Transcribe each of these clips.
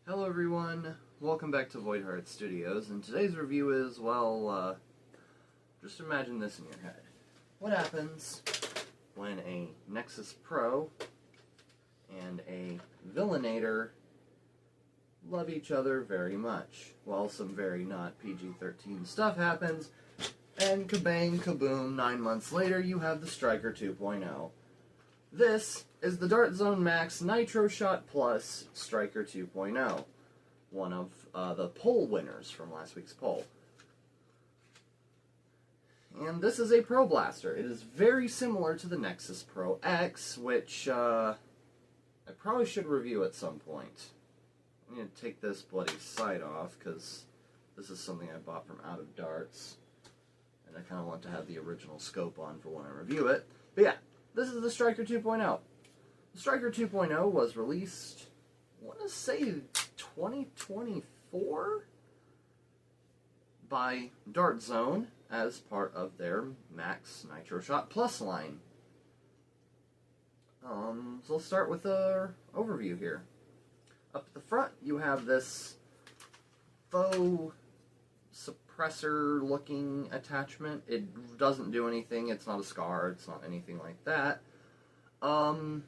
Hello everyone, welcome back to Voidheart Studios, and today's review is, well, just imagine this in your head. What happens when a Nexus Pro and a Villainator love each other very much? Well, some very not PG-13 stuff happens, and kabang, kaboom, 9 months later you have the Stryker 2.0. This is the Dart Zone Max NITROSHOT Plus Stryker 2.0, one of the poll winners from last week's poll. And this is a Pro Blaster. It is very similar to the Nexus Pro X, which I probably should review at some point. I'm going to take this bloody sight off, because this is something I bought from Out of Darts, and I kind of want to have the original scope on for when I review it. But yeah, this is the Stryker 2.0. The Stryker 2.0 was released, I want to say 2024, by Dart Zone as part of their Max NITROSHOT Plus line. So let's start with our overview here. Up at the front, you have this faux suppressor-looking attachment. It doesn't do anything. It's not a SCAR. It's not anything like that. And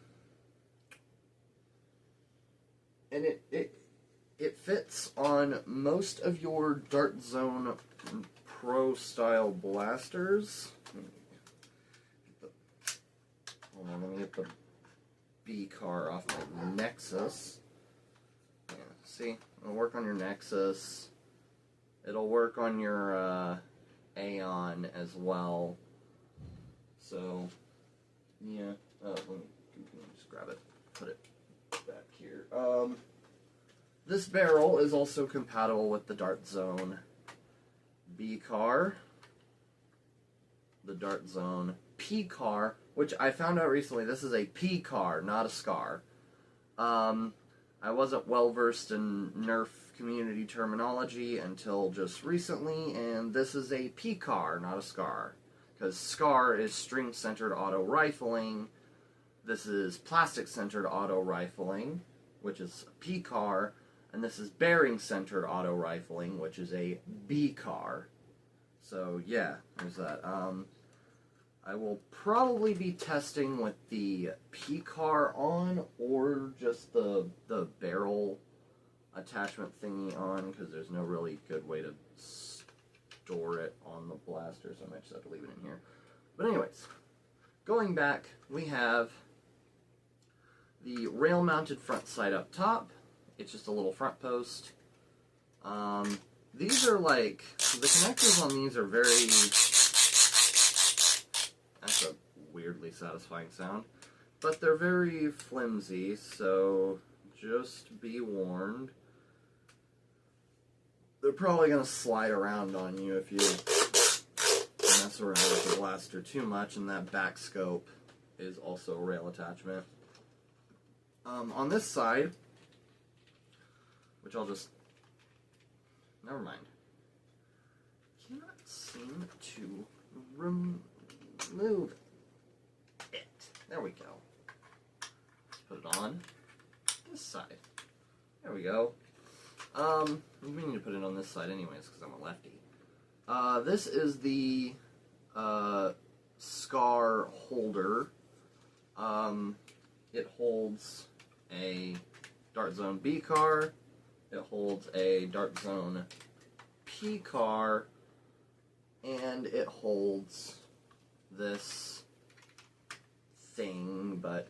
it fits on most of your Dart Zone Pro-style blasters. Hold on, let me get the B car off my Nexus. Yeah, see? It'll work on your Nexus. It'll work on your Aeon as well. So, yeah. Let me just grab it, put it back here. This barrel is also compatible with the Dart Zone B car, the Dart Zone P car, which I found out recently. This is a P car, not a SCAR. I wasn't well versed in Nerf community terminology until just recently, and this is a P car, not a SCAR, because SCAR is string-centered auto rifling. This is plastic-centered auto rifling, which is a P car, and this is bearing-centered auto rifling, which is a B car. So yeah, there's that. I will probably be testing with the P car on, or just the barrel attachment thingy on, because there's no really good way to store it on the blaster, so I might just have to leave it in here. But anyways, going back, we have the rail-mounted front sight up top. It's just a little front post. These are like, the connectors on these are very, that's a weirdly satisfying sound, but they're very flimsy, so just be warned. They're probably going to slide around on you if you mess around with the blaster too much, and that back scope is also a rail attachment. On this side, which I'll just, never mind. Cannot seem to remove it. There we go. Let's put it on this side. There we go. We need to put it on this side anyways, because I'm a lefty. This is the SCAR holder. It holds a Dart Zone B car. It holds a Dart Zone P car. And it holds this thing, but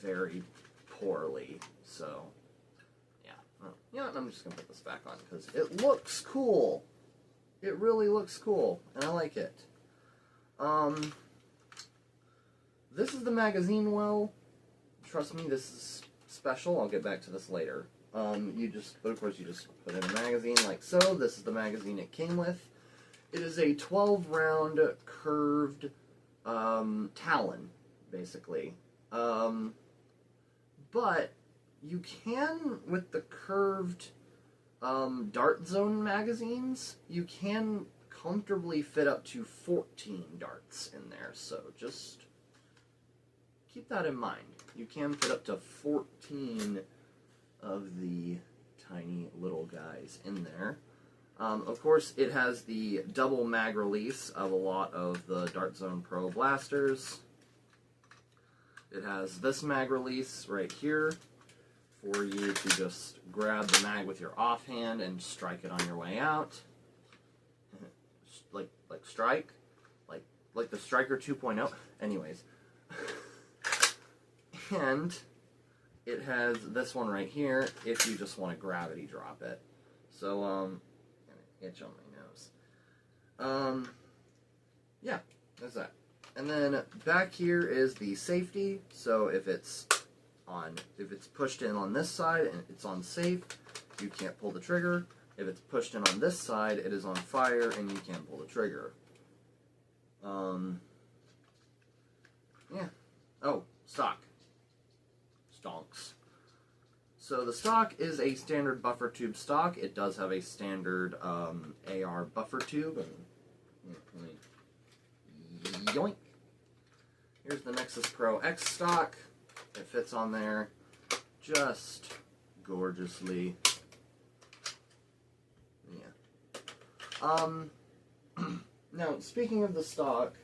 very poorly. So, yeah. Well, you know what? I'm just going to put this back on, because it looks cool. It really looks cool, and I like it. This is the magazine well. Trust me, this is special. I'll get back to this later. But of course you just put in a magazine like so. This is the magazine it came with. It is a 12-round curved Talon, basically. But you can, with the curved Dart Zone magazines, you can comfortably fit up to 14 darts in there. So just keep that in mind. You can fit up to 14 of the tiny little guys in there. Of course, it has the double mag release of a lot of the Dart Zone Pro blasters. It has this mag release right here for you to just grab the mag with your offhand and strike it on your way out. Like strike? Like the Stryker 2.0? Anyways. And it has this one right here if you just want to gravity drop it. So, itch on my nose. Yeah, that's that. And then back here is the safety. So if it's pushed in on this side and it's on safe, you can't pull the trigger. If it's pushed in on this side, it is on fire and you can't pull the trigger. Yeah. Oh, stock. Stonks. So the stock is a standard buffer tube stock. It does have a standard AR buffer tube. Yoink. Here's the Nexus Pro X stock. It fits on there just gorgeously. Yeah. Now, speaking of the stock,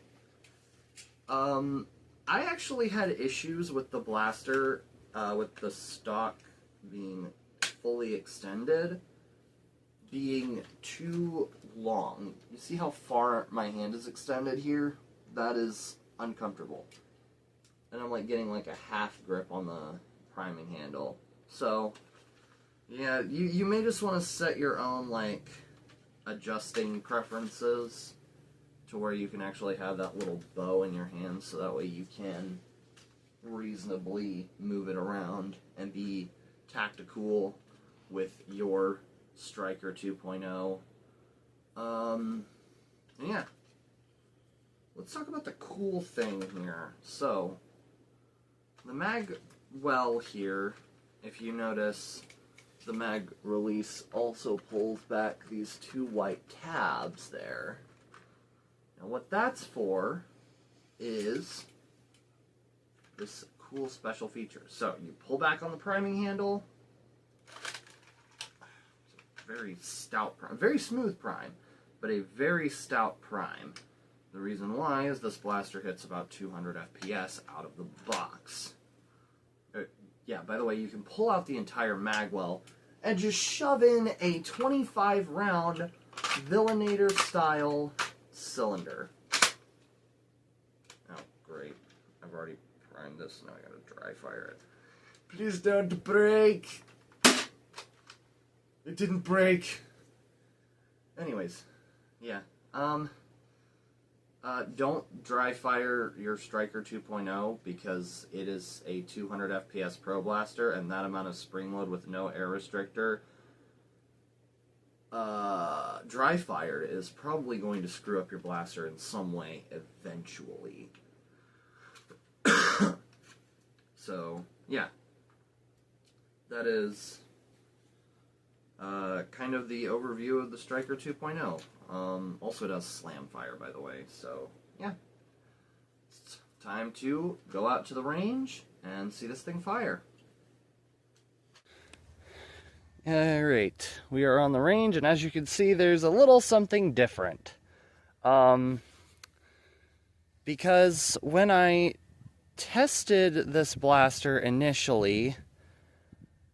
I actually had issues with the blaster, with the stock being fully extended, being too long. You see how far my hand is extended here? That is uncomfortable. And I'm like getting like a half grip on the priming handle. So, yeah, you may just want to set your own like adjusting preferences to where you can actually have that little bow in your hand, so that way you can reasonably move it around and be tactical with your Stryker 2.0. Yeah. Let's talk about the cool thing here. So, the mag well here, if you notice, the mag release also pulls back these two white tabs there. Now what that's for is this cool special feature. So you pull back on the priming handle. Very stout prime, very smooth prime, but a very stout prime. The reason why is this blaster hits about 200 FPS out of the box. Yeah, by the way, you can pull out the entire mag well and just shove in a 25 round Villainator style cylinder. Oh, great. I've already primed this, now I gotta dry fire it. Please don't break! It didn't break! Anyways, yeah. Don't dry fire your Stryker 2.0 because it is a 200 FPS Pro Blaster, and that amount of spring load with no air restrictor, dry fire is probably going to screw up your blaster in some way eventually. So, yeah. That is kind of the overview of the Stryker 2.0. Also it does slam fire, by the way, so yeah. It's time to go out to the range and see this thing fire. Alright, we are on the range, and as you can see, there's a little something different. Because when I tested this blaster initially,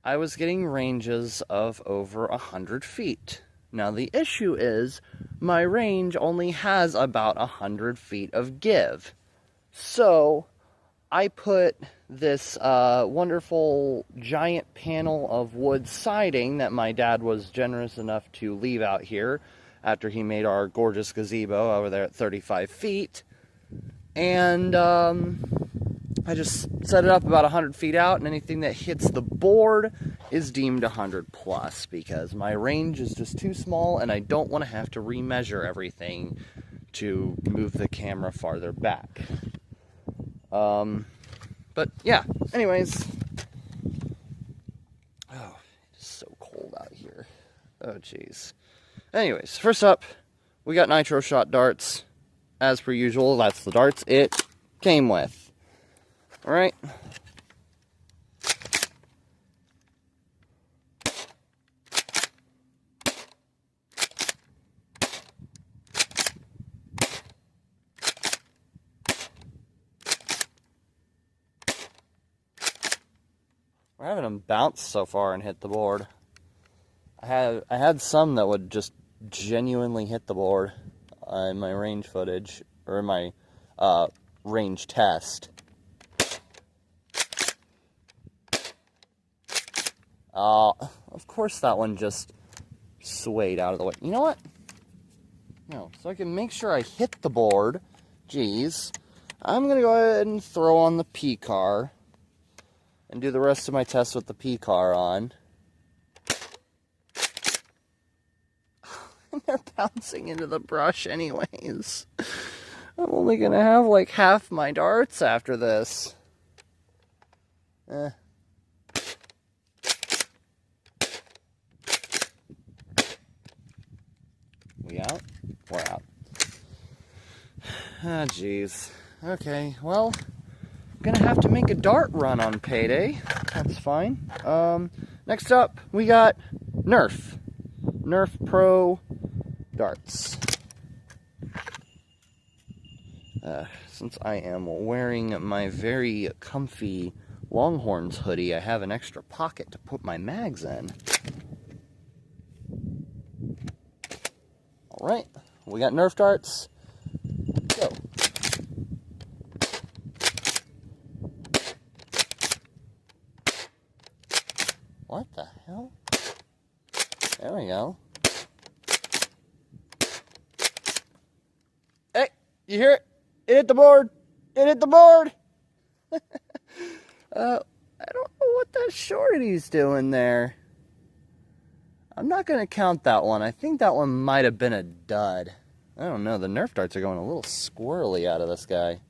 I was getting ranges of over 100 feet. Now the issue is, my range only has about 100 feet of give. So, I put this wonderful giant panel of wood siding that my dad was generous enough to leave out here after he made our gorgeous gazebo over there at 35 feet. And I just set it up about 100 feet out, and anything that hits the board is deemed 100 plus, because my range is just too small and I don't want to have to remeasure everything to move the camera farther back. But yeah, anyways. Oh, it's so cold out here. Oh, jeez. Anyways, first up, we got NITROSHOT darts. As per usual, that's the darts it came with. Alright. We're having them bounce so far and hit the board. I had some that would just genuinely hit the board in my range footage, or in my range test. Of course that one just swayed out of the way. You know what? No, so I can make sure I hit the board. Jeez. I'm going to go ahead and throw on the P car and do the rest of my test with the P car on. And they're bouncing into the brush anyways. I'm only going to have like half my darts after this. We out? We're out. Ah, jeez. Okay, well, I'm gonna have to make a dart run on payday. That's fine. Next up, we got Nerf. Nerf Pro darts. Since I am wearing my very comfy Longhorns hoodie, I have an extra pocket to put my mags in. Alright, we got Nerf darts. Go. What the hell? There we go. Hey, you hear it? It hit the board. It hit the board. I don't know what that shorty's doing there. I'm not going to count that one. I think that one might have been a dud. I don't know. The Nerf darts are going a little squirrely out of this guy.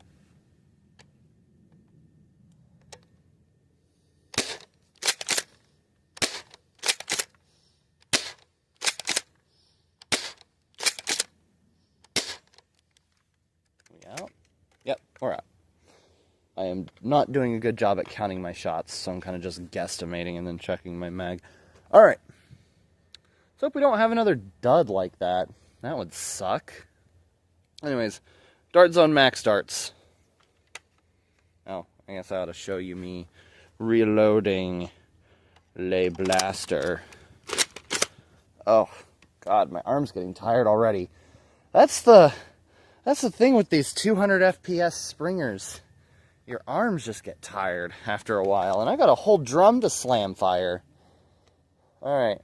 We out? Yep, we're out. I am not doing a good job at counting my shots, so I'm kind of just guesstimating and then checking my mag. Alright. So hope we don't have another dud like that. That would suck. Anyways, Dart Zone Max darts. Oh, I guess I ought to show you me reloading Le Blaster. Oh, God, my arm's getting tired already. That's the thing with these 200 FPS springers. Your arms just get tired after a while, and I got a whole drum to slam fire. All right.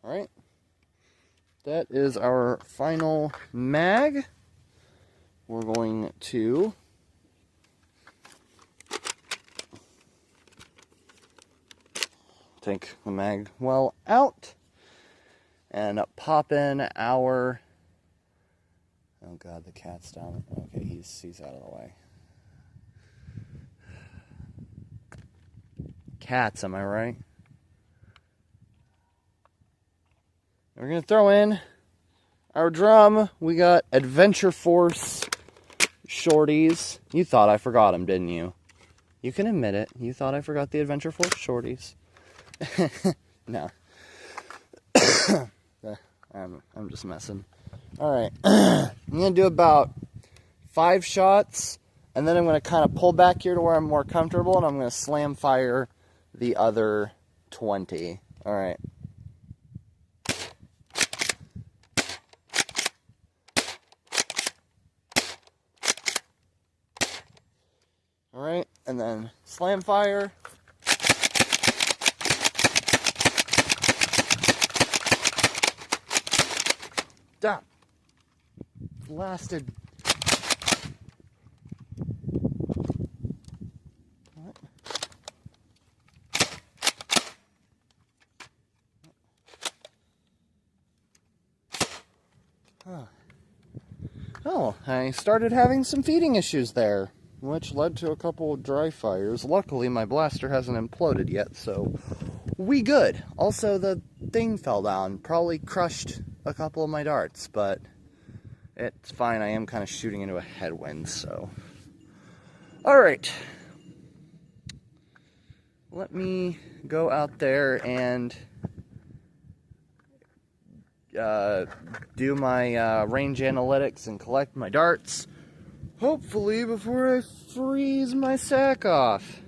Alright, that is our final mag. We're going to take the mag well out and pop in our, oh God, the cat's down. Okay, he's out of the way. Cats, am I right? We're going to throw in our drum. We got Adventure Force shorties. You thought I forgot them, didn't you? You can admit it. You thought I forgot the Adventure Force shorties. No. I'm just messing. Alright. I'm going to do about 5 shots. And then I'm going to kind of pull back here to where I'm more comfortable. And I'm going to slam fire the other 20. Alright. Alright, and then slam fire. Stop. Blasted. What? Huh. Oh, I started having some feeding issues there, which led to a couple of dry fires. Luckily, my blaster hasn't imploded yet, so we good. Also, the thing fell down, probably crushed a couple of my darts, but it's fine. I am kind of shooting into a headwind, so. Alright. Let me go out there and do my range analytics and collect my darts. Hopefully before I freeze my sack off.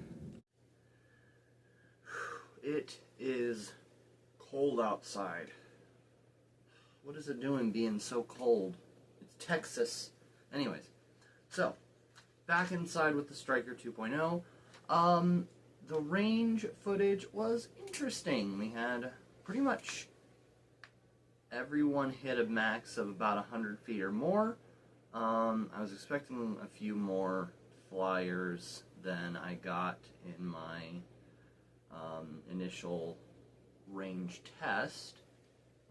It is cold outside. What is it doing being so cold? It's Texas. Anyways, so back inside with the Stryker 2.0. The range footage was interesting. We had pretty much everyone hit a max of about 100 feet or more. I was expecting a few more flyers than I got in my initial range test.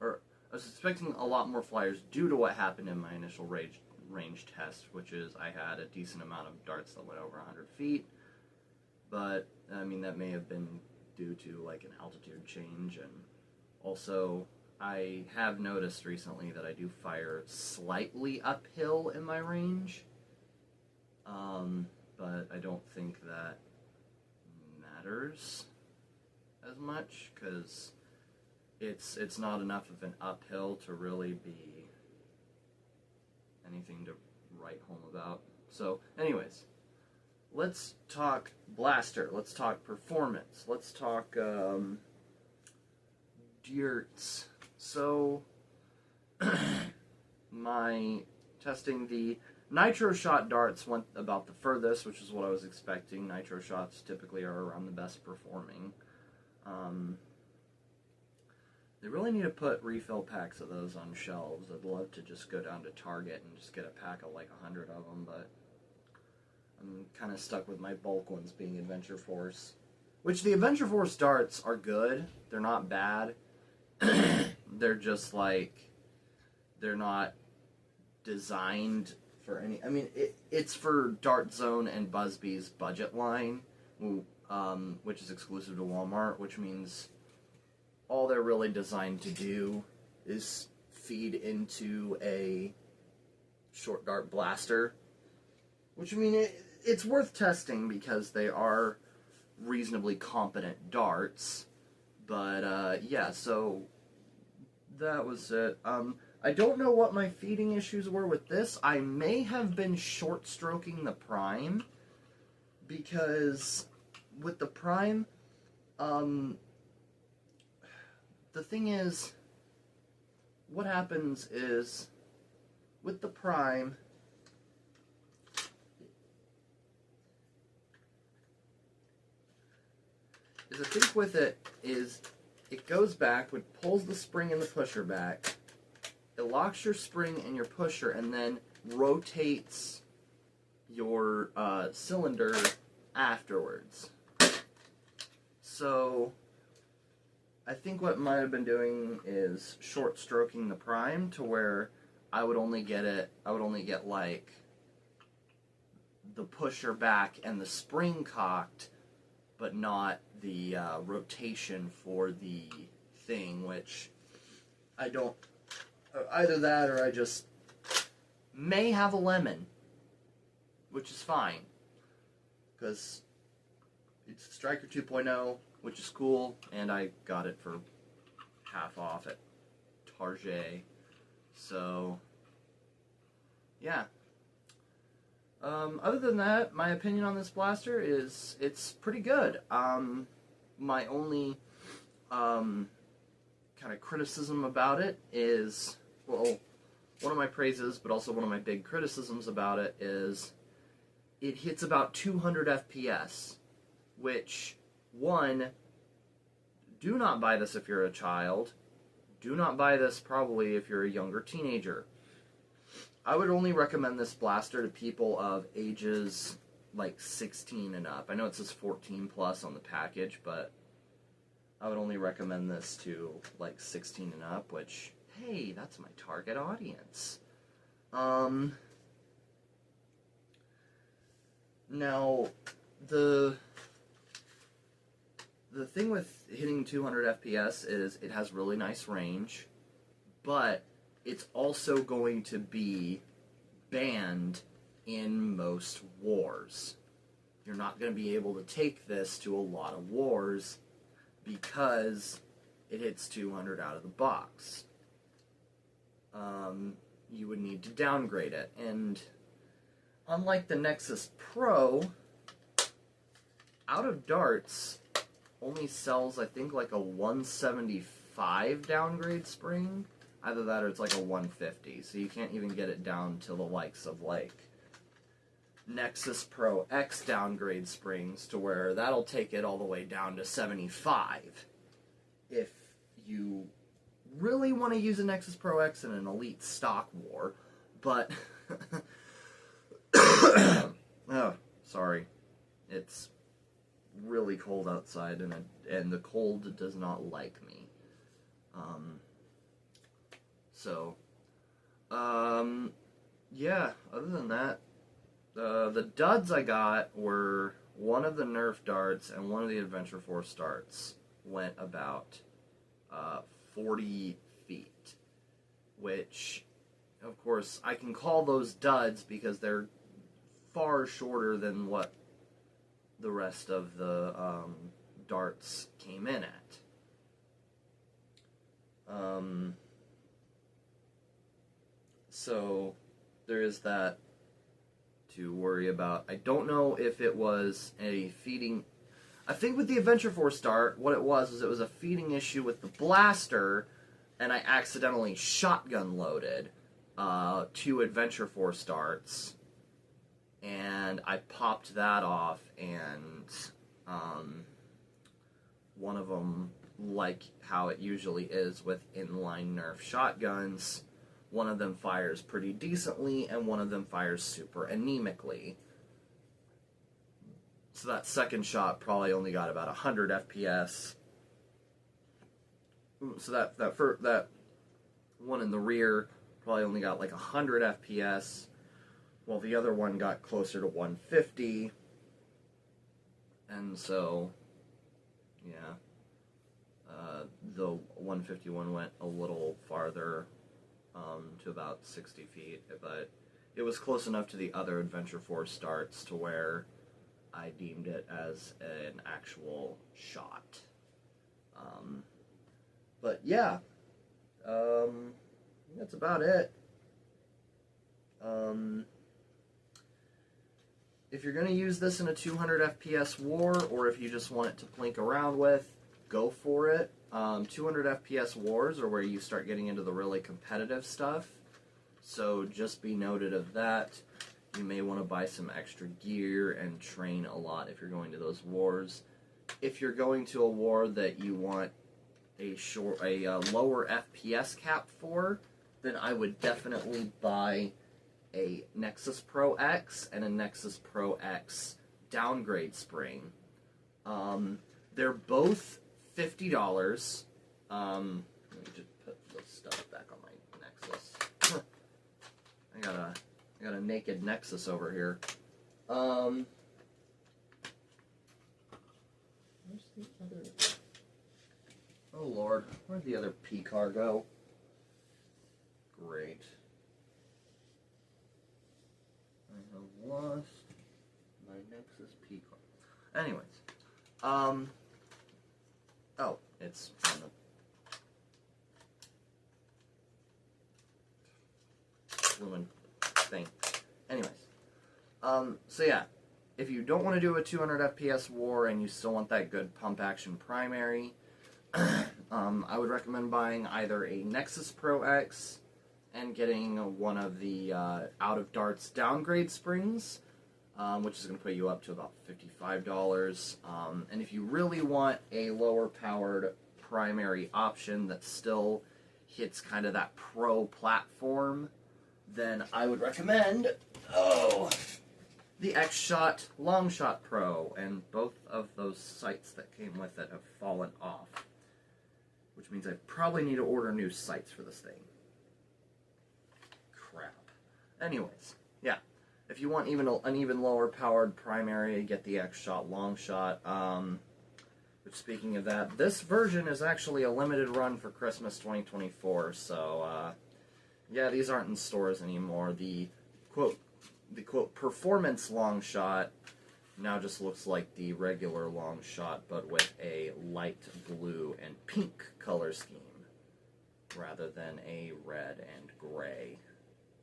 Or I was expecting a lot more flyers due to what happened in my initial range test, which is I had a decent amount of darts that went over 100 feet. But, I mean, that may have been due to, like, an altitude change, and also I have noticed recently that I do fire slightly uphill in my range, but I don't think that matters as much, because it's not enough of an uphill to really be anything to write home about. So, anyways, let's talk blaster, let's talk performance, let's talk darts. So, my testing the NITROSHOT darts went about the furthest, which is what I was expecting. NITROSHOTs typically are around the best performing. They really need to put refill packs of those on shelves. I'd love to just go down to Target and just get a pack of like 100 of them, but I'm kind of stuck with my bulk ones being Adventure Force. Which the Adventure Force darts are good. They're not bad. They're just like, they're not designed for any, I mean, it's for Dart Zone and Busby's budget line, which is exclusive to Walmart, which means all they're really designed to do is feed into a short dart blaster, which, I mean, it's worth testing because they are reasonably competent darts, but, yeah, so that was it. I don't know what my feeding issues were with this. I may have been short-stroking the prime, because with the prime, the thing is, what happens is, with the prime, the thing with it is, it goes back, it pulls the spring and the pusher back, it locks your spring and your pusher, and then rotates your cylinder afterwards. So, I think what might have been doing is short stroking the prime to where I would only get like the pusher back and the spring cocked, but not the rotation for the thing, which I don't, either that or I just may have a lemon, which is fine, because it's Stryker 2.0, which is cool, and I got it for half off at Target, so yeah. Other than that, my opinion on this blaster is it's pretty good. My only kind of criticism about it is, well, one of my praises, but also one of my big criticisms about it is it hits about 200 FPS, which, one, do not buy this if you're a child. Do not buy this probably if you're a younger teenager. I would only recommend this blaster to people of ages like 16 and up. I know it says 14 plus on the package, but I would only recommend this to like 16 and up, which, hey, that's my target audience. Now, the thing with hitting 200 FPS it has really nice range, but it's also going to be banned in most wars. You're not going to be able to take this to a lot of wars because it hits 200 out of the box. You would need to downgrade it, and unlike the Nexus Pro, Out of Darts only sells, I think, like a 175 downgrade spring. Either that or it's like a 150, so you can't even get it down to the likes of, like, Nexus Pro X downgrade springs, to where that'll take it all the way down to 75. If you really want to use a Nexus Pro X in an Elite stock war, but... oh, sorry. It's really cold outside, and the cold does not like me. Yeah, other than that, the duds I got were one of the Nerf darts and one of the Adventure Force darts went about 40 feet, which, of course, I can call those duds because they're far shorter than what the rest of the darts came in at. So there is that to worry about. I don't know if it was a feeding... I think with the Adventure Force dart, what it was a feeding issue with the blaster, and I accidentally shotgun loaded 2 Adventure Force darts, and I popped that off, and one of them, like how it usually is with inline Nerf shotguns, one of them fires pretty decently, and one of them fires super anemically. So that second shot probably only got about 100 FPS. So that one in the rear probably only got like 100 FPS, while the other one got closer to 150. And so, yeah, the 151 went a little farther, to about 60 feet, but it was close enough to the other Adventure Force darts to where I deemed it as an actual shot. But yeah, that's about it. If you're going to use this in a 200 FPS war, or if you just want it to plink around with, go for it. 200 FPS wars are where you start getting into the really competitive stuff, so just be noted of that. You may want to buy some extra gear and train a lot if you're going to those wars. If you're going to a war that you want a lower FPS cap for, then I would definitely buy a Nexus Pro X and a Nexus Pro X downgrade spring. They're both $50. Let me just put the stuff back on my Nexus. I got a naked Nexus over here. Where's the other? Oh Lord, where'd the other P car go? Great. I have lost my Nexus P car. Anyways, oh, it's on the lumen thing. Anyways, so yeah, if you don't want to do a 200 FPS war and you still want that good pump action primary, I would recommend buying either a Nexus Pro X and getting one of the Out of Darts downgrade springs, which is going to put you up to about $55. And if you really want a lower powered primary option that still hits kind of that pro platform, then I would recommend the X-Shot Longshot Pro, and both of those sights that came with it have fallen off, which means I probably need to order new sights for this thing. Crap. Anyways, yeah, if you want an even lower powered primary, get the X-Shot Longshot. Which, speaking of that, this version is actually a limited run for Christmas 2024, so, yeah, these aren't in stores anymore. The quote performance long shot now just looks like the regular long shot, but with a light blue and pink color scheme, rather than a red and gray.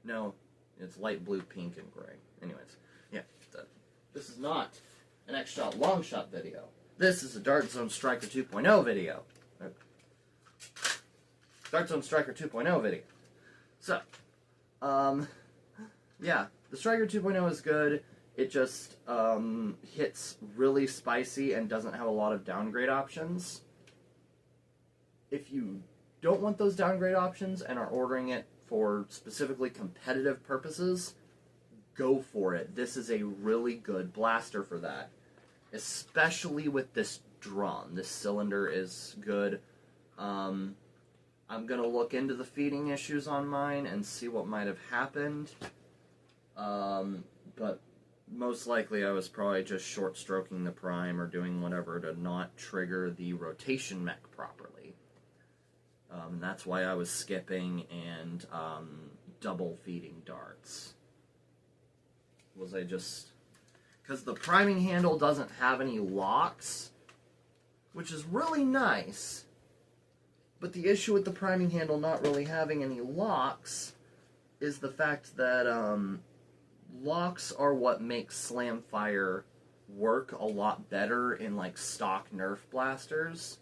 No, it's light blue, pink, and gray. Anyways, yeah, this is not an X-Shot long shot video. This is a Dart Zone Stryker 2.0 video. Dart Zone Stryker 2.0 video. So, yeah, the Stryker 2.0 is good. It just hits really spicy and doesn't have a lot of downgrade options. If you don't want those downgrade options and are ordering it for specifically competitive purposes, go for it. This is a really good blaster for that. Especially with this drum. This cylinder is good. I'm going to look into the feeding issues on mine and see what might have happened. But most likely I was probably just short stroking the prime or doing whatever to not trigger the rotation mech properly. That's why I was skipping and double feeding darts. Was I just... Because the priming handle doesn't have any locks, which is really nice. But the issue with the priming handle not really having any locks is the fact that locks are what makes Slamfire work a lot better in like stock Nerf blasters.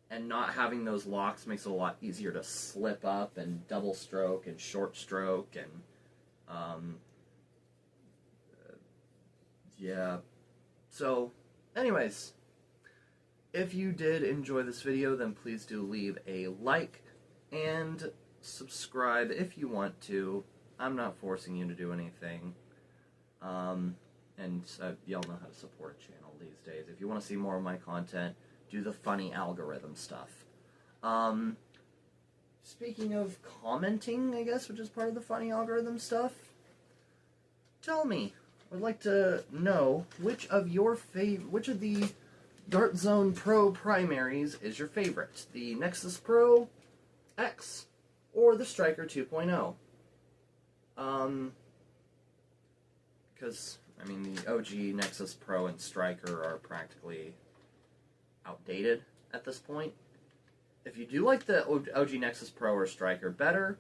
And not having those locks makes it a lot easier to slip up and double stroke and short stroke and yeah. So, anyways, if you did enjoy this video, then please do leave a like and subscribe if you want to. I'm not forcing you to do anything. And y'all know how to support a channel these days. If you want to see more of my content, do the funny algorithm stuff. Speaking of commenting, I guess, which is part of the funny algorithm stuff, tell me. I'd like to know which of the Dart Zone Pro primaries is your favorite. The Nexus Pro X or the Stryker 2.0. Because, I mean, the OG Nexus Pro and Stryker are practically outdated at this point. If you do like the OG Nexus Pro or Stryker better,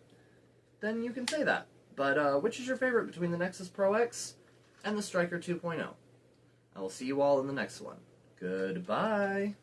then you can say that. But which is your favorite between the Nexus Pro X and the Stryker 2.0? I will see you all in the next one. Goodbye.